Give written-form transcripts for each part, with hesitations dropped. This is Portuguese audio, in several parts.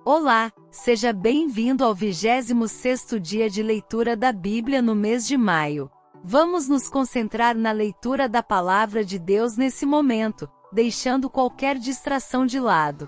Olá, seja bem-vindo ao 26º dia de leitura da Bíblia no mês de maio. Vamos nos concentrar na leitura da Palavra de Deus nesse momento, deixando qualquer distração de lado.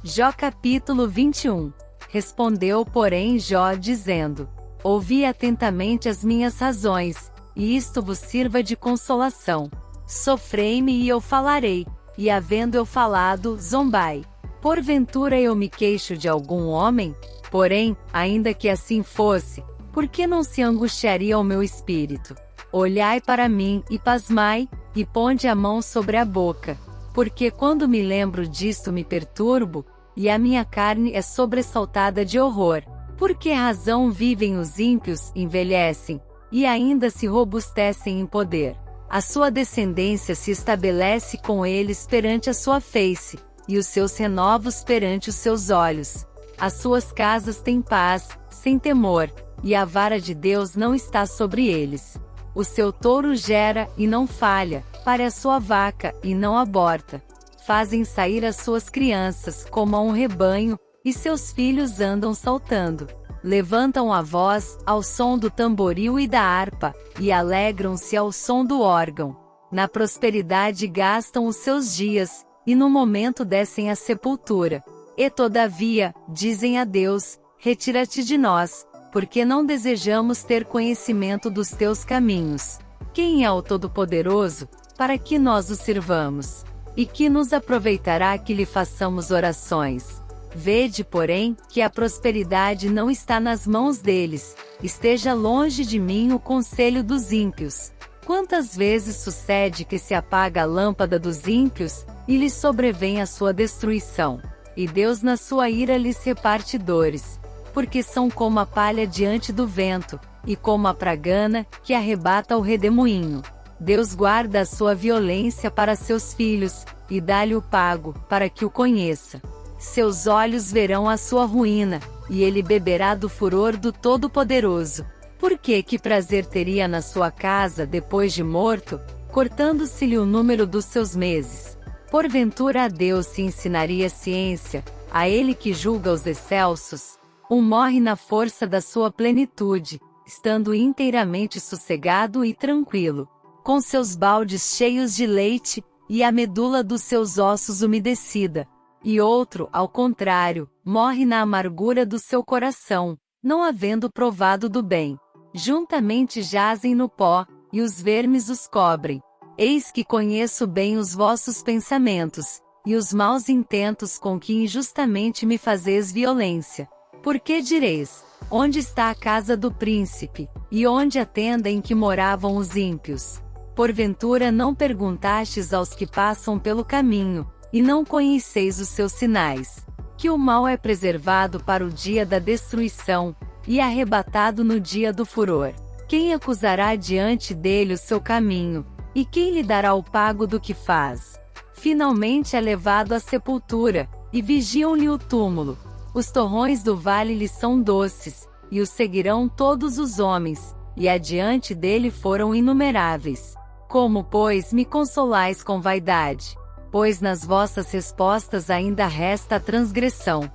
Jó capítulo 21. Respondeu, porém, Jó dizendo: Ouvi atentamente as minhas razões, e isto vos sirva de consolação. Sofrei-me e eu falarei, e havendo eu falado, zombai. Porventura eu me queixo de algum homem? Porém, ainda que assim fosse, por que não se angustiaria o meu espírito? Olhai para mim, e pasmai, e ponde a mão sobre a boca. Porque quando me lembro disto me perturbo, e a minha carne é sobressaltada de horror. Por que razão vivem os ímpios, envelhecem, e ainda se robustecem em poder? A sua descendência se estabelece com eles perante a sua face, e os seus renovos perante os seus olhos. As suas casas têm paz, sem temor, e a vara de Deus não está sobre eles. O seu touro gera, e não falha, para a sua vaca, e não aborta. Fazem sair as suas crianças, como a um rebanho, e seus filhos andam saltando. Levantam a voz, ao som do tamboril e da harpa, e alegram-se ao som do órgão. Na prosperidade gastam os seus dias, e no momento descem à sepultura. E todavia, dizem a Deus, retira-te de nós, porque não desejamos ter conhecimento dos teus caminhos. Quem é o Todo-Poderoso, para que nós o sirvamos? E que nos aproveitará que lhe façamos orações? Vede, porém, que a prosperidade não está nas mãos deles. Esteja longe de mim o conselho dos ímpios. Quantas vezes sucede que se apaga a lâmpada dos ímpios, e lhes sobrevém a sua destruição? E Deus na sua ira lhes reparte dores. Porque são como a palha diante do vento, e como a pragana, que arrebata o redemoinho. Deus guarda a sua violência para seus filhos, e dá-lhe o pago, para que o conheça. Seus olhos verão a sua ruína, e ele beberá do furor do Todo-Poderoso. Por que prazer teria na sua casa depois de morto, cortando-se-lhe o número dos seus meses? Porventura a Deus se ensinaria ciência, a ele que julga os excelsos? Morre na força da sua plenitude, estando inteiramente sossegado e tranquilo, com seus baldes cheios de leite, e a medula dos seus ossos umedecida. E outro, ao contrário, morre na amargura do seu coração, não havendo provado do bem. Juntamente jazem no pó, e os vermes os cobrem. Eis que conheço bem os vossos pensamentos, e os maus intentos com que injustamente me fazeis violência. Porque direis: onde está a casa do príncipe, e onde a tenda em que moravam os ímpios? Porventura não perguntastes aos que passam pelo caminho, e não conheceis os seus sinais? Que o mal é preservado para o dia da destruição, e arrebatado no dia do furor. Quem acusará diante dele o seu caminho? E quem lhe dará o pago do que faz? Finalmente é levado à sepultura, e vigiam-lhe o túmulo. Os torrões do vale lhe são doces, e o seguirão todos os homens, e adiante dele foram inumeráveis. Como, pois, me consolais com vaidade? Pois nas vossas respostas ainda resta a transgressão.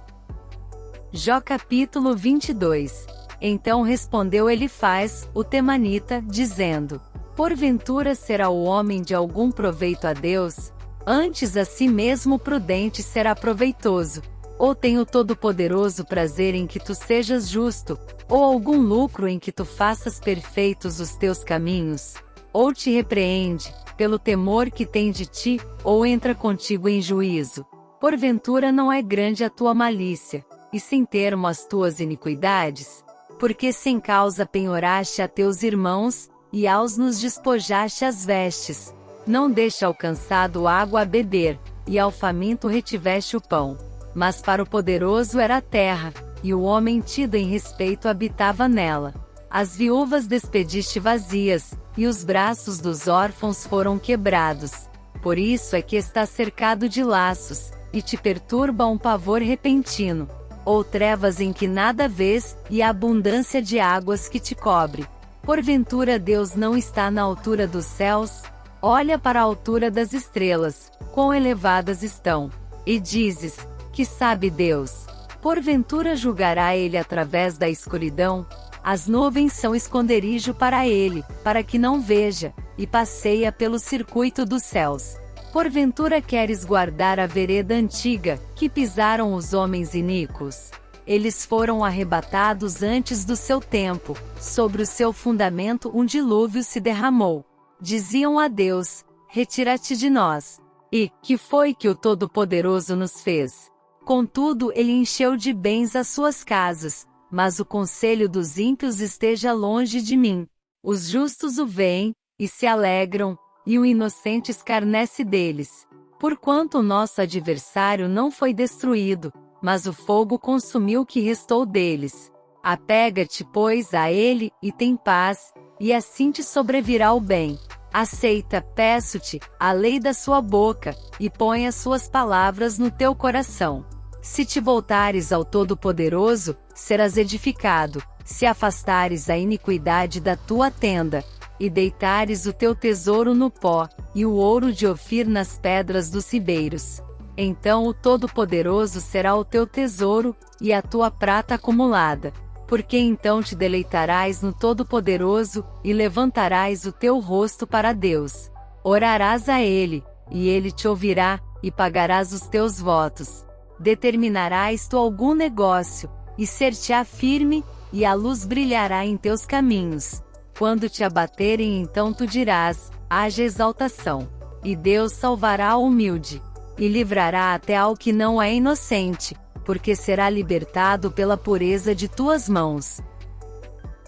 Jó capítulo 22. Então respondeu Elifaz, o temanita, dizendo: Porventura será o homem de algum proveito a Deus? Antes a si mesmo prudente será proveitoso. Ou tem o Todo-Poderoso prazer em que tu sejas justo, ou algum lucro em que tu faças perfeitos os teus caminhos? Ou te repreende, pelo temor que tem de ti, ou entra contigo em juízo? Porventura não é grande a tua malícia, e sem termo as tuas iniquidades? Porque sem causa penhoraste a teus irmãos, e aos nos despojaste as vestes. Não deixa ao cansado água a beber, e ao faminto retiveste o pão. Mas para o poderoso era a terra, e o homem tido em respeito habitava nela. As viúvas despediste vazias, e os braços dos órfãos foram quebrados. Por isso é que está cercado de laços, e te perturba um pavor repentino. Ou trevas em que nada vês, e a abundância de águas que te cobre. Porventura Deus não está na altura dos céus? Olha para a altura das estrelas, quão elevadas estão. E dizes: que sabe Deus? Porventura julgará ele através da escuridão? As nuvens são esconderijo para ele, para que não veja, e passeia pelo circuito dos céus. Porventura queres guardar a vereda antiga, que pisaram os homens iníquos? Eles foram arrebatados antes do seu tempo, sobre o seu fundamento um dilúvio se derramou. Diziam a Deus: retira-te de nós. E, que foi que o Todo-Poderoso nos fez? Contudo ele encheu de bens as suas casas, mas o conselho dos ímpios esteja longe de mim. Os justos o veem, e se alegram, e o inocente escarnece deles. Porquanto o nosso adversário não foi destruído, mas o fogo consumiu o que restou deles. Apega-te, pois, a ele, e tem paz, e assim te sobrevirá o bem. Aceita, peço-te, a lei da sua boca, e põe as suas palavras no teu coração. Se te voltares ao Todo-Poderoso, serás edificado, se afastares a iniquidade da tua tenda, e deitares o teu tesouro no pó, e o ouro de Ofir nas pedras dos ribeiros. Então o Todo-Poderoso será o teu tesouro, e a tua prata acumulada. Porque então te deleitarás no Todo-Poderoso, e levantarás o teu rosto para Deus. Orarás a Ele, e Ele te ouvirá, e pagarás os teus votos. Determinarás tu algum negócio, e ser-te-á firme, e a luz brilhará em teus caminhos. Quando te abaterem, então tu dirás: haja exaltação. E Deus salvará o humilde, e livrará até ao que não é inocente, porque será libertado pela pureza de tuas mãos.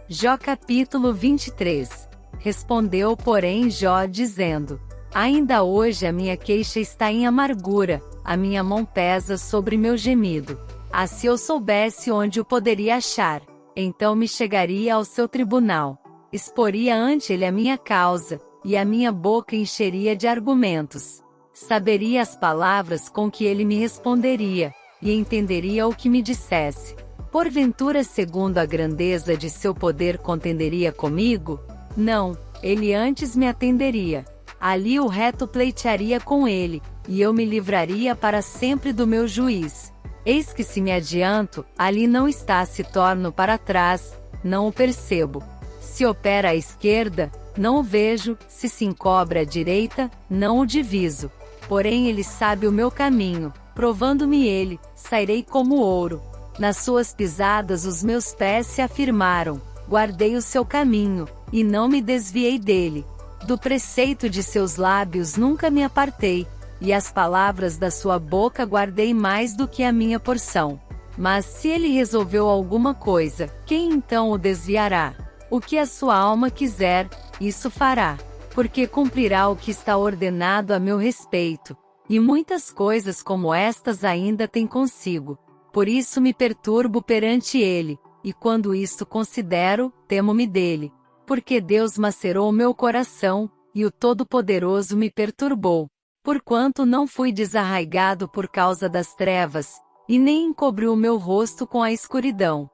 Jó capítulo 23. Respondeu, porém, Jó dizendo: ainda hoje a minha queixa está em amargura, a minha mão pesa sobre meu gemido. Ah, se eu soubesse onde o poderia achar, então me chegaria ao seu tribunal. Exporia ante ele a minha causa, e a minha boca encheria de argumentos. Saberia as palavras com que ele me responderia, e entenderia o que me dissesse. Porventura, segundo a grandeza de seu poder, contenderia comigo? Não, ele antes me atenderia. Ali o reto pleitearia com ele, e eu me livraria para sempre do meu juiz. Eis que se me adianto, ali não está, se torno para trás, não o percebo. Se opera à esquerda, não o vejo, se encobre à direita, não o diviso. Porém ele sabe o meu caminho, provando-me ele, sairei como ouro. Nas suas pisadas os meus pés se afirmaram, guardei o seu caminho, e não me desviei dele. Do preceito de seus lábios nunca me apartei, e as palavras da sua boca guardei mais do que a minha porção. Mas se ele resolveu alguma coisa, quem então o desviará? O que a sua alma quiser, isso fará, porque cumprirá o que está ordenado a meu respeito. E muitas coisas como estas ainda tem consigo. Por isso me perturbo perante ele, e quando isto considero, temo-me dele. Porque Deus macerou meu coração, e o Todo-Poderoso me perturbou. Porquanto não fui desarraigado por causa das trevas, e nem encobriu o meu rosto com a escuridão.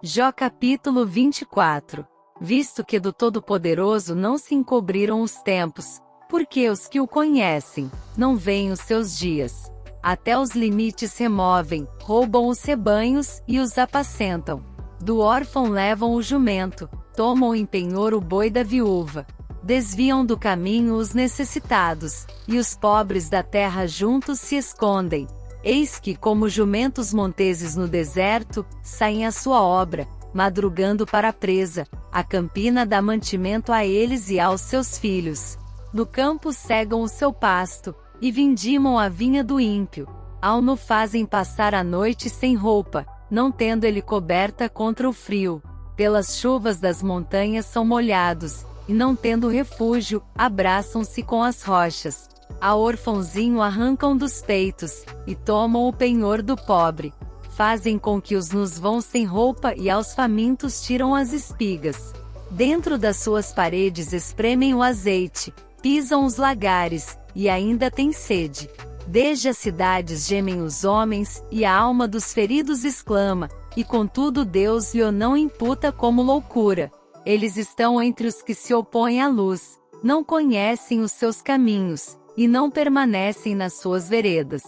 Jó capítulo 24. Visto que do Todo-Poderoso não se encobriram os tempos, porque os que o conhecem, não veem os seus dias. Até os limites removem, roubam os rebanhos, e os apacentam. Do órfão levam o jumento, tomam em penhor o boi da viúva. Desviam do caminho os necessitados, e os pobres da terra juntos se escondem. Eis que, como jumentos monteses no deserto, saem a sua obra, madrugando para a presa, a campina dá mantimento a eles e aos seus filhos. No campo cegam o seu pasto, e vindimam a vinha do ímpio. Ao no fazem passar a noite sem roupa, não tendo ele coberta contra o frio. Pelas chuvas das montanhas são molhados, e não tendo refúgio, abraçam-se com as rochas. A orfãozinho arrancam dos peitos, e tomam o penhor do pobre. Fazem com que os nus vão sem roupa e aos famintos tiram as espigas. Dentro das suas paredes espremem o azeite, pisam os lagares, e ainda têm sede. Desde as cidades gemem os homens, e a alma dos feridos exclama, e contudo Deus lhe o não imputa como loucura. Eles estão entre os que se opõem à luz, não conhecem os seus caminhos, e não permanecem nas suas veredas.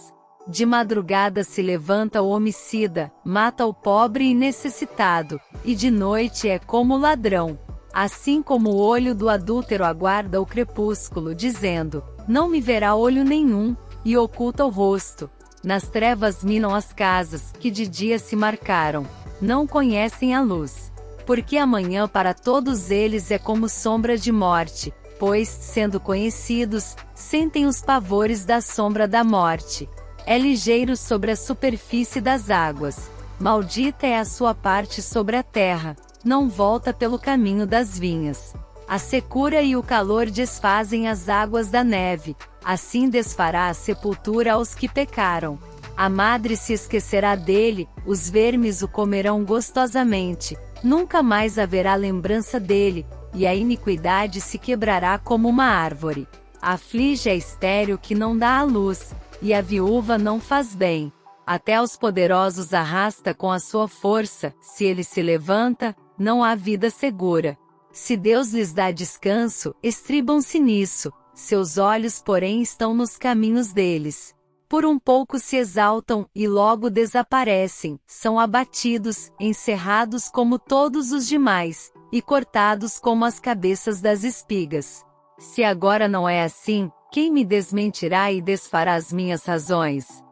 De madrugada se levanta o homicida, mata o pobre e necessitado, e de noite é como o ladrão. Assim como o olho do adúltero aguarda o crepúsculo, dizendo: não me verá olho nenhum, e oculta o rosto. Nas trevas minam as casas, que de dia se marcaram, não conhecem a luz. Porque amanhã para todos eles é como sombra de morte, pois, sendo conhecidos, sentem os pavores da sombra da morte. É ligeiro sobre a superfície das águas. Maldita é a sua parte sobre a terra, não volta pelo caminho das vinhas. A secura e o calor desfazem as águas da neve, assim desfará a sepultura aos que pecaram. A madre se esquecerá dele, os vermes o comerão gostosamente, nunca mais haverá lembrança dele, e a iniquidade se quebrará como uma árvore. Aflige a estéril que não dá à luz, e a viúva não faz bem. Até os poderosos arrasta com a sua força, se ele se levanta, não há vida segura. Se Deus lhes dá descanso, estribam-se nisso, seus olhos porém estão nos caminhos deles. Por um pouco se exaltam, e logo desaparecem, são abatidos, encerrados como todos os demais, e cortados como as cabeças das espigas. Se agora não é assim, quem me desmentirá e desfará as minhas razões?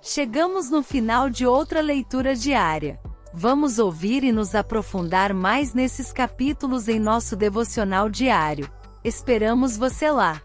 Chegamos no final de outra leitura diária. Vamos ouvir e nos aprofundar mais nesses capítulos em nosso devocional diário. Esperamos você lá!